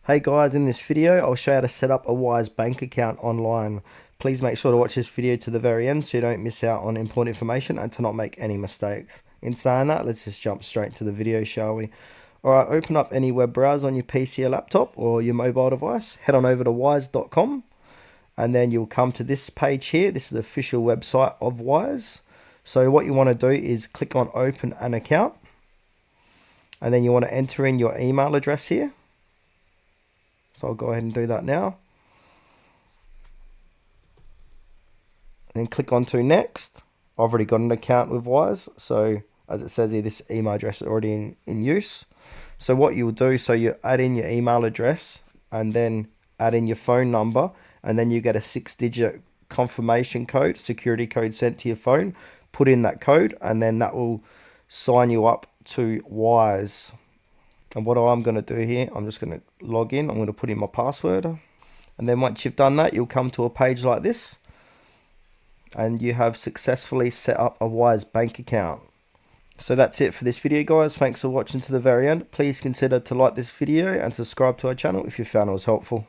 Hey guys, in this video I'll show you how to set up a Wise bank account online. Please make sure to watch this video to the very end so you don't miss out on important information and to not make any mistakes. In saying that, let's just jump straight to the video, shall we? Alright, open up any web browser on your PC or laptop or your mobile device. Head on over to wise.com and then you'll come to this page here. This is the official website of Wise. So what you want to do is click on open an account and then you want to enter in your email address here. So I'll go ahead and do that now. Then click on to next. I've already got an account with Wise. So as it says here, this email address is already in use. So what you'll do, so you add in your email address and then add in your phone number. And then you get a 6-digit confirmation code, security code sent to your phone. Put in that code and then that will sign you up to Wise. And what I'm going to do here, I'm just going to log in. I'm going to put in my password. And then once you've done that, you'll come to a page like this. And you have successfully set up a Wise bank account. So that's it for this video, guys. Thanks for watching to the very end. Please consider to like this video and subscribe to our channel if you found it was helpful.